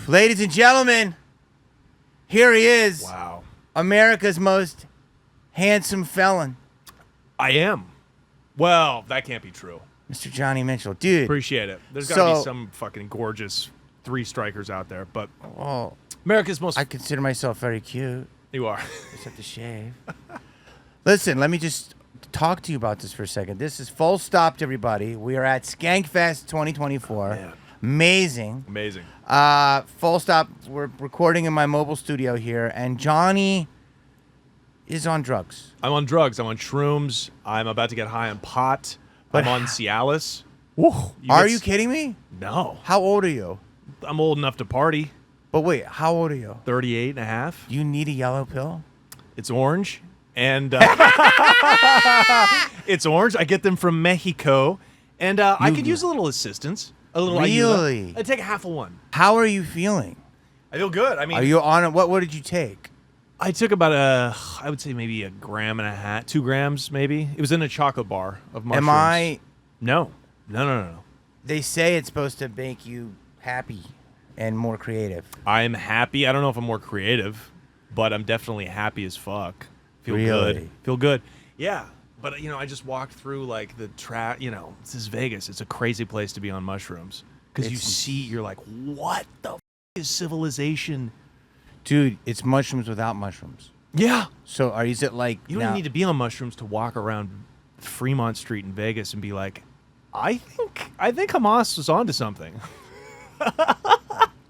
Ladies and gentlemen, here he is. Wow. America's most handsome felon. I am. Well, that can't be true. Mr. Johnny Mitchell. Dude. Appreciate it. There's got to be some fucking gorgeous three strikers out there, but America's most... I consider myself very cute. You are. Except to shave. Listen, let me just talk to you about this for a second. This is full stop to everybody. We are at Skankfest 2024. Man. Amazing. Amazing. Full stop. We're recording in my mobile studio here, and Johnny is on drugs. I'm on drugs. I'm on shrooms. I'm about to get high on pot. I'm on Cialis. Are you kidding me? No. How old are you? I'm old enough to party. But wait, how old are you? 38 and a half. You need a yellow pill? It's orange. And it's orange. I get them from Mexico. And I could use a little assistance. A little Really? I'd take a half of one. How are you feeling? I feel good. I mean, are you on it? What did you take? I took about I would say maybe a gram and a half, 2 grams maybe. It was in a chocolate bar of mushrooms. Am I? No. They say it's supposed to make you happy and more creative. I'm happy. I don't know if I'm more creative, but I'm definitely happy as fuck. Feel good. Feel good. Yeah. But, I just walked through, like, the this is Vegas. It's a crazy place to be on mushrooms. Because you're like, what the f*** is civilization? Dude, it's mushrooms without mushrooms. Yeah. So is it like... You don't even need to be on mushrooms to walk around Fremont Street in Vegas and be like, I think Hamas was onto something.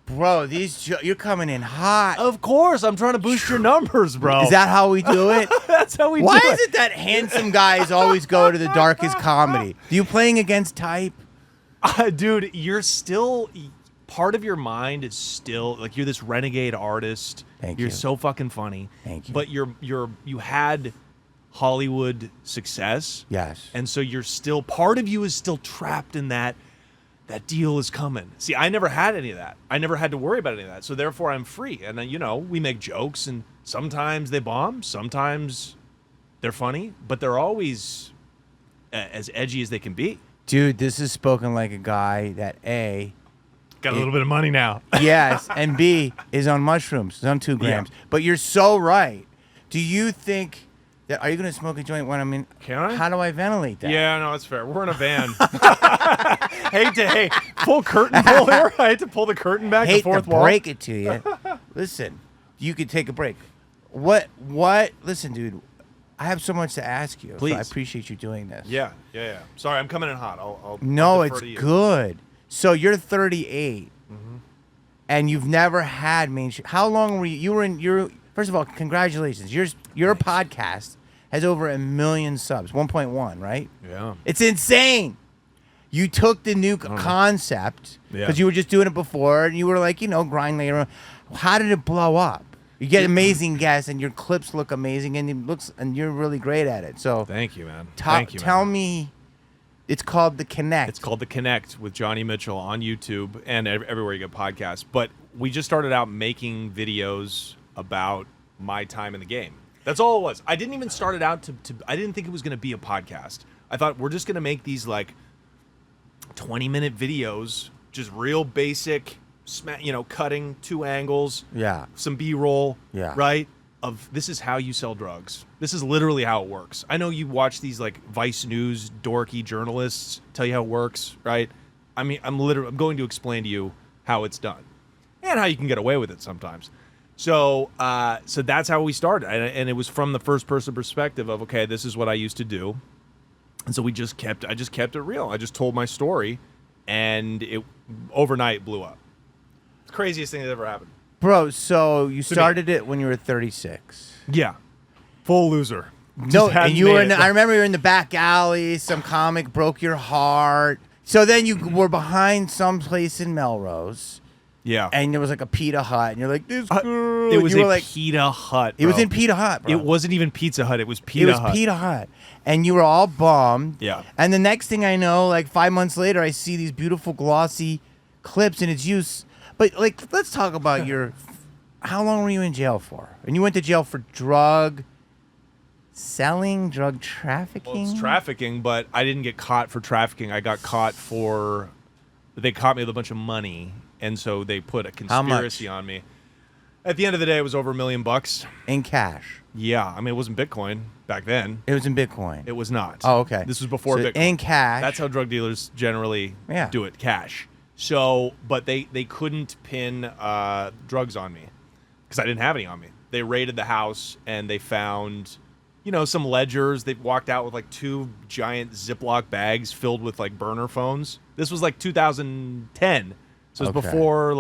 Bro, you're coming in hot. Of course, I'm trying to boost your numbers, bro. Is that how we do it? That's how we do it. Why is it that handsome guys always go to the darkest comedy? Do you playing against type? Dude, you're still... Part of your mind is still... Like, you're this renegade artist. Thank you. You're so fucking funny. Thank you. But you had Hollywood success. Yes. And so you're still... Part of you is still trapped in that deal is coming. See, I never had any of that. I never had to worry about any of that. So therefore, I'm free. And then, we make jokes, and sometimes they bomb. Sometimes they're funny. But they're always as edgy as they can be. Dude, this is spoken like a guy that, A... Got a little bit of money now. Yes, and B, is on mushrooms. It's on 2 grams. Yeah. But you're so right. Do you think... Are you going to smoke a joint when I'm in? Can I? How do I ventilate that? Yeah, no, that's fair. We're in a van. Full curtain pull here. I hate to pull the curtain back. Hate the fourth to wall. break it to you. Listen, you could take a break. What? Listen, dude, I have so much to ask you. Please. So I appreciate you doing this. Yeah. Sorry, I'm coming in hot. I'll No, defer it's to you. good. So you're 38, and you've never had mainstream. How long were you? You were in your... First of all, congratulations. Your podcast has over 1 million subs, 1.1, right? Yeah. It's insane. You took the new concept because you were just doing it before, and you were like, grind later. How did it blow up? You get amazing guests, and your clips look amazing, and you're really great at it. So thank you, man. Tell me, it's called The Connect. It's called The Connect with Johnny Mitchell on YouTube and everywhere you get podcasts. But we just started out making videos about my time in the game. That's all it was. I didn't even start it out I didn't think it was going to be a podcast. I thought we're just going to make these like 20-minute videos, just real basic, cutting 2 angles, some B-roll, right? Of this is how you sell drugs. This is literally how it works. I know you watch these like Vice News dorky journalists tell you how it works, right? I mean, I'm going to explain to you how it's done and how you can get away with it sometimes. So that's how we started, and it was from the first person perspective of, okay, this is what I used to do, and so I just kept it real. I just told my story, and it overnight blew up. It's the craziest thing that ever happened. Bro, so you started it when you were 36. Yeah, full loser. No, and you were I remember you were in the back alley. Some comic broke your heart. So then you were behind some place in Melrose. Yeah. And there was like a Pita Hut, and you're like, this girl. It was a Pita Hut, bro. It was in Pita Hut, bro. It wasn't even Pizza Hut. It was Pita Hut. It was Pita Hut. And you were all bummed. Yeah. And the next thing I know, like 5 months later, I see these beautiful glossy clips, and it's use. But like, let's talk about how long were you in jail for? And you went to jail for drug selling, drug trafficking? Well, it's trafficking, but I didn't get caught for trafficking. I got caught for... They caught me with a bunch of money, and so they put a How much? conspiracy on me. At the end of the day, it was over $1 million. In cash. Yeah, I mean, it wasn't Bitcoin back then. It was in Bitcoin. It was not. Oh, okay. This was before So Bitcoin. in cash. That's how drug dealers generally Yeah. do it, cash. So, but they couldn't pin drugs on me because I didn't have any on me. They raided the house and they found, some ledgers. They walked out with like 2 giant Ziploc bags filled with like burner phones. This was like 2010. So it's Okay. before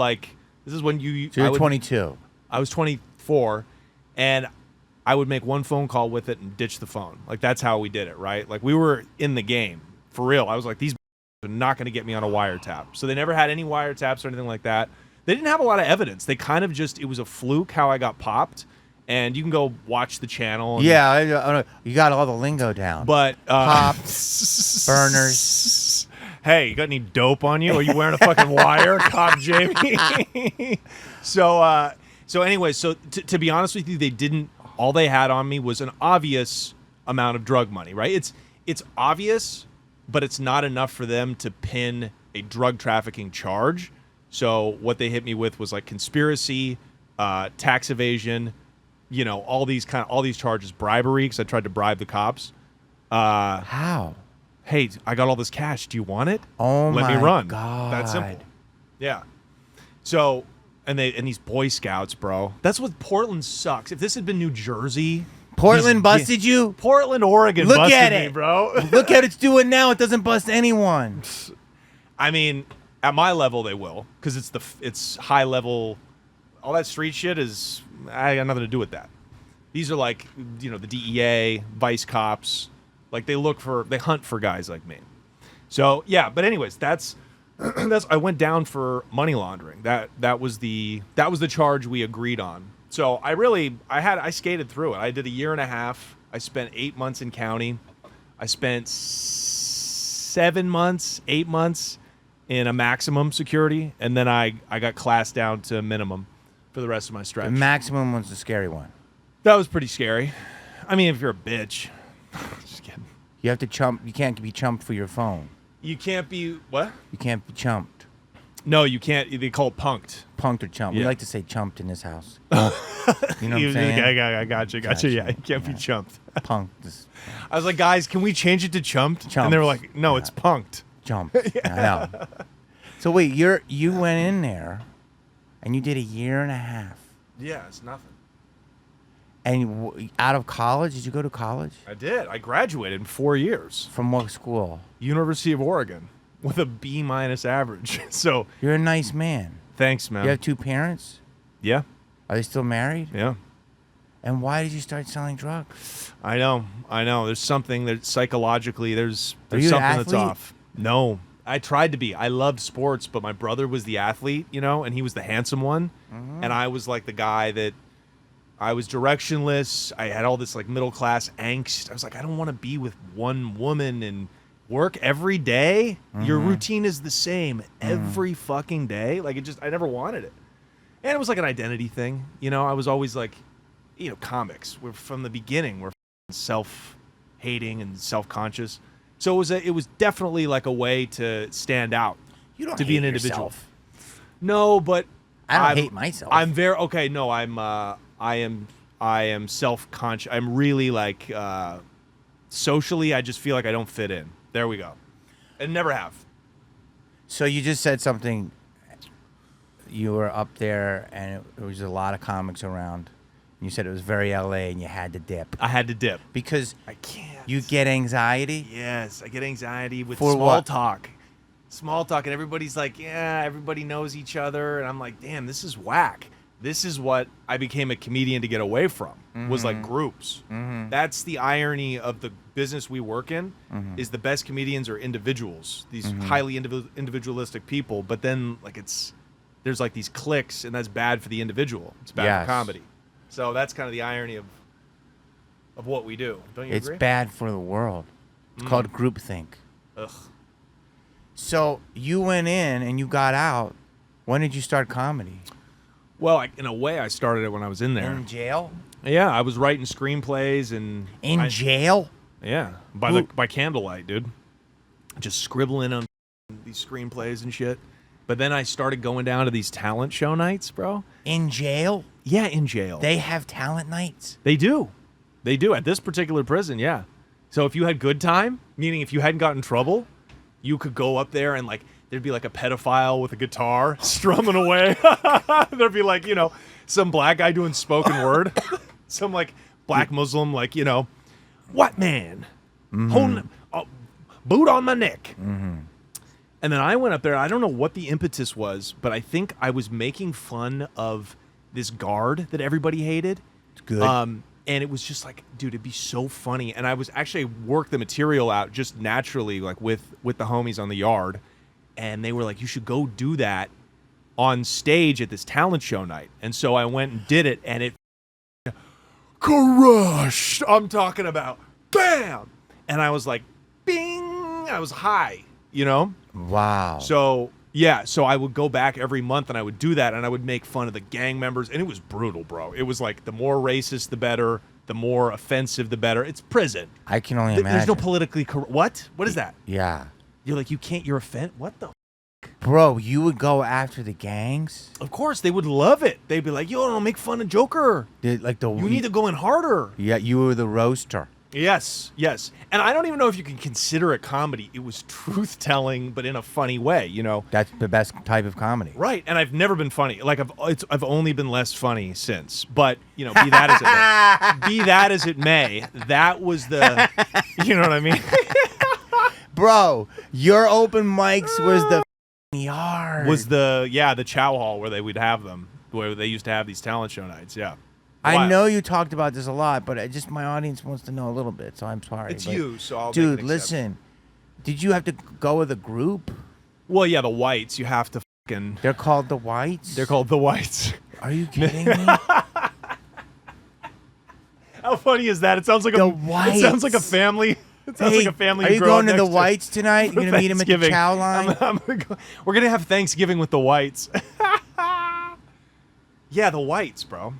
this is when you. So you're 22. I was 24, and I would make one phone call with it and ditch the phone. Like, that's how we did it, right? Like, we were in the game. For real. I was like, these are not going to get me on a wiretap. So they never had any wiretaps or anything like that. They didn't have a lot of evidence. They kind of just, it was a fluke how I got popped. And you can go watch the channel. And, Yeah, I you got all the lingo down. But pops, burners. Hey, you got any dope on you? Are you wearing a fucking wire, Cop Jamie? So anyway, to be honest with you, they didn't. All they had on me was an obvious amount of drug money, right? It's obvious, but it's not enough for them to pin a drug trafficking charge. So what they hit me with was like conspiracy, tax evasion, all these charges, bribery, because I tried to bribe the cops. How? Hey, I got all this cash. Do you want it? Oh Let my me run. God. That's simple. Yeah. So, and these Boy Scouts, bro. That's what Portland sucks. If this had been New Jersey, Portland busted you? Portland, Oregon Look busted at me, it. bro. Look at it's doing now. It doesn't bust anyone. I mean, at my level, they will, because it's high level. All that street shit I got nothing to do with that. These are like, the DEA, vice cops. Like, they hunt for guys like me. So yeah, but anyways, that's I went down for money laundering. That was the charge we agreed on. So I skated through it. I did a year and a half. I spent 8 months in county. I spent 8 months in a maximum security, and then I got classed down to minimum for the rest of my stretch. The maximum was the scary one. That was pretty scary. I mean, if you're a bitch. Just kidding. You have to chump. You can't be chumped for your phone. You can't be what? You can't be chumped. No, you can't. They call it punked. Punked or chumped. We Yeah. like to say chumped in this house. You know what I'm saying? I got you. Yeah, you can't be chumped. Punked. I was like, guys, can we change it to chumped? Chumped. And they were like, no, it's punked. Jumped. I know. So wait, you went in there, and you did a year and a half. Yeah, it's nothing. And out of college, did you go to college? I did. I graduated in 4 years. From what school? University of Oregon with a B- average. So You're a nice man. thanks, man. You have 2 parents? Yeah, Are they still married? yeah. And why did you start selling drugs? I know. There's something that psychologically there's Are you an something that's athlete? off. No, I tried to be. I loved sports, but my brother was the athlete, and he was the handsome one, and I was like the guy that I was directionless. I had all this like middle class angst. I was like, I don't want to be with one woman and work every day. Your routine is the same every fucking day. Like I never wanted it, and it was like an identity thing. I was always like, comics. We're from the beginning. We're self-hating and self-conscious. So it was definitely like a way to stand out. You don't to hate be an individual. yourself. No, but I don't hate myself. I'm very okay. No, I am self-conscious. I'm really like socially. I just feel like I don't fit in. There we go. And never have. So you just said something. You were up there, and there was a lot of comics around. You said it was very LA, and you had to dip I had to dip. because I can't. you get anxiety. Yes, I get anxiety with For small what? talk. Small talk, and everybody's like, yeah, everybody knows each other, and I'm like, damn, this is whack. This is what I became a comedian to get away from, was like groups. That's the irony of the business we work in, is the best comedians are individuals, these highly individualistic people, but then like there's like these cliques, and that's bad for the individual. It's bad Yes. for comedy. So that's kind of the irony of what we do. Don't you It's agree? bad for the world. It's called groupthink. Ugh. So you went in and you got out. When did you start comedy? Well, in a way, I started it when I was in there. In jail? Yeah, I was writing screenplays and In jail? yeah, by candlelight, dude. Just scribbling on these screenplays and shit. But then I started going down to these talent show nights, bro. In jail? Yeah, in jail. They have talent nights? They do. They do. At this particular prison, yeah. So if you had good time, meaning if you hadn't gotten in trouble, you could go up there and, like, there'd be, like, a pedophile with a guitar strumming away. There'd be, like, you know, some black guy doing spoken word. Some, like, black Muslim, like, you know, what man? Holding boot on my neck. And then I went up there. I don't know what the impetus was, but I think I was making fun of this guard that everybody hated. It's good. And it was just like, dude, it'd be so funny. And I was actually worked the material out just naturally, like with the homies on the yard. And they were like, you should go do that on stage at this talent show night. And so I went and did it, and it crushed. I'm talking about bam. And I was like, bing. I was high, you know? Wow. So, yeah, so I would go back every month and I would do that, and I would make fun of the gang members, and it was brutal, bro. It was like the more racist, the better. The more offensive, the better. It's prison. I can only imagine. There's no politically correct. What? What is that? Yeah. You're like, you can't, you're what the? Bro, you would go after the gangs? Of course, they would love it. They'd be like, yo, don't make fun of Joker. You need to go in harder. Yeah, you were the roaster. Yes, yes. And I don't even know if you can consider it comedy. It was truth-telling, but in a funny way, you know? That's the best type of comedy. Right, and I've never been funny. Like, I've only been less funny since. But, you know, be that as it may, that was the, you know what I mean? Bro, your open mics was the yard. Was the chow hall where they would have them, where they used to have these talent show nights, yeah. I know you talked about this a lot, but my audience wants to know a little bit, so I'm sorry. It's you, so I'll dude, make an listen. Did you have to go with a group? Well, yeah, the whites. You have to fucking. They're called the whites? They're called the whites. Are you kidding me? How funny is that? It sounds like whites. It sounds like a family. It sounds like a family. Are you going to the whites tonight? You're gonna meet them at the chow line. We're gonna have Thanksgiving with the whites. Yeah, the whites, bro.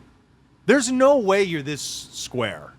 There's no way you're this square.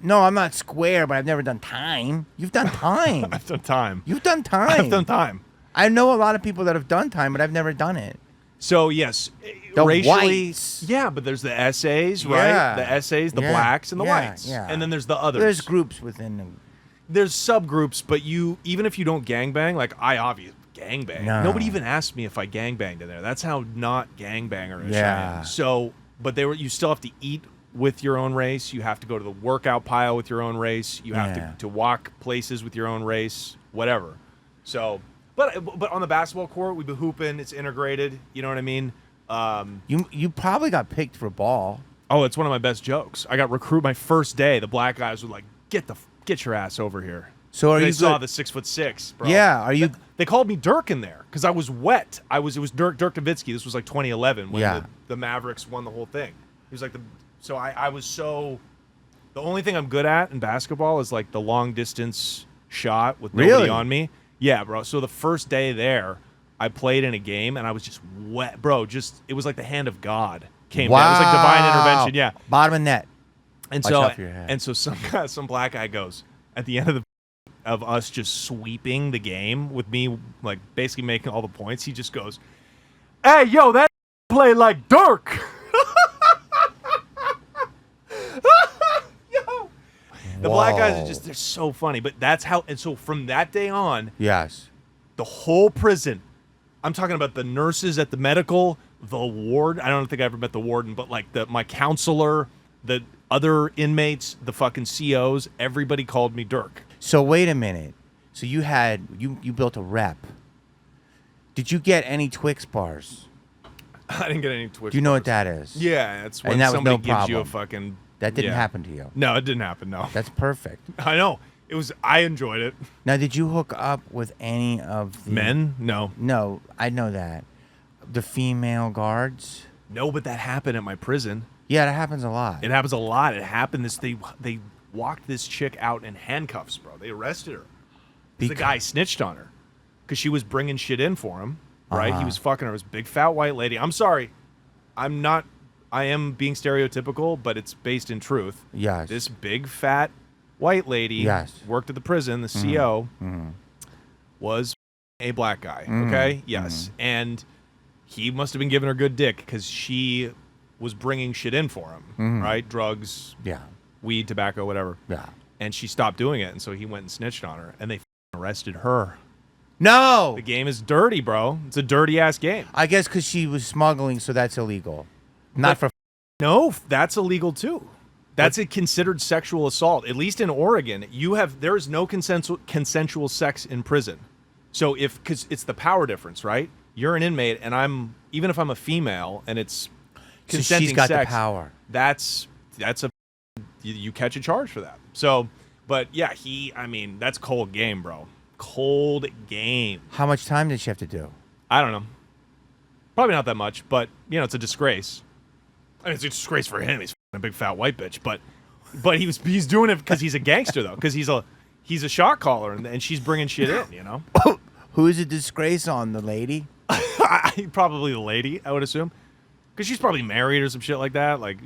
No, I'm not square, but I've never done time. You've done time. I've done time. You've done time. I've done time. I know a lot of people that have done time, but I've never done it. So, yes, the racially, whites. Yeah, but there's the essays, right? Yeah. The essays, the blacks, and the whites. Yeah. And then there's the others. There's groups within them. There's subgroups, but even if you don't gangbang, like I obviously gangbang. No. Nobody even asked me if I gangbanged in there. That's how not gangbangerish I am. Yeah. So, but you still have to eat with your own race. You have to go to the workout pile with your own race. You have to walk places with your own race, whatever. So, but on the basketball court, we've been hooping. It's integrated. You know what I mean? You probably got picked for ball. Oh, it's one of my best jokes. I got recruited my first day. The black guys were like, "Get your ass over here." So are they you saw good? the 6'6", bro. Yeah, are you? They called me Dirk in there because I was wet. It was Dirk Nowitzki. This was like 2011 when the Mavericks won the whole thing. He was like I was so. The only thing I'm good at in basketball is like the long distance shot with nobody on me. Yeah, bro. So the first day there, I played in a game and I was just wet, bro. It was like the hand of God came down. It was like divine intervention. Yeah, bottom of net. And so some black guy goes at the end of us just sweeping the game with me, like basically making all the points. He just goes, "Hey, yo, that play like Dirk." Yo, the black guys they're so funny. But that's how. And so from that day on, yes, the whole prison. I'm talking about the nurses at the medical, the ward. I don't think I ever met the warden, but like my counselor, the other inmates, the fucking COs, everybody called me Dirk. So wait a minute. So you built a rep. Did you get any Twix bars? I didn't get any Twix. Do you know bars. what that is? Yeah, it's when that somebody was no gives you a problem. fucking. That didn't happen to you. No, it didn't happen. No. That's perfect. I know. It was. I enjoyed it. Now, did you hook up with any of the men? No. No, I know that. The female guards? No, but that happened at my prison. Yeah, that happens a lot. It happens a lot. It happened. They walked this chick out in handcuffs, bro. They arrested her. The guy snitched on her because she was bringing shit in for him. Right? He was fucking her. It was a big fat white lady. I'm sorry. I am being stereotypical, but it's based in truth. Yes. This big fat white lady worked at the prison. The CO was a black guy. Okay, yes, and he must have been giving her good dick because she was bringing shit in for him, right? Drugs, Yeah. weed, tobacco, whatever. Yeah. And she stopped doing it, and so he went and snitched on her, and they arrested her. No. The game is dirty, bro. It's a dirty ass game. I guess because she was smuggling, so that's illegal. Not for. No, that's illegal too. That's considered sexual assault. At least in Oregon, there is no consensual sex in prison. So because it's the power difference, right? You're an inmate, and even if I'm a female, and it's consenting she's got sex, the power. That's you catch a charge for that. So, but yeah, that's cold game, bro. Cold game. How much time did she have to do? I don't know. Probably not that much, but it's a disgrace. I mean, it's a disgrace for him. He's a big fat white bitch, but he's doing it because he's a gangster though, because he's a shot caller, and she's bringing shit in. Who is a disgrace on, the lady? Probably the lady, I would assume, because she's probably married or some shit like that. Like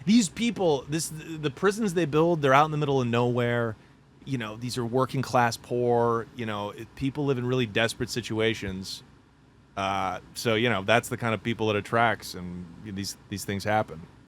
these people, the prisons they build, they're out in the middle of nowhere. These are working class poor. People live in really desperate situations. So that's the kind of people it attracts, and these things happen.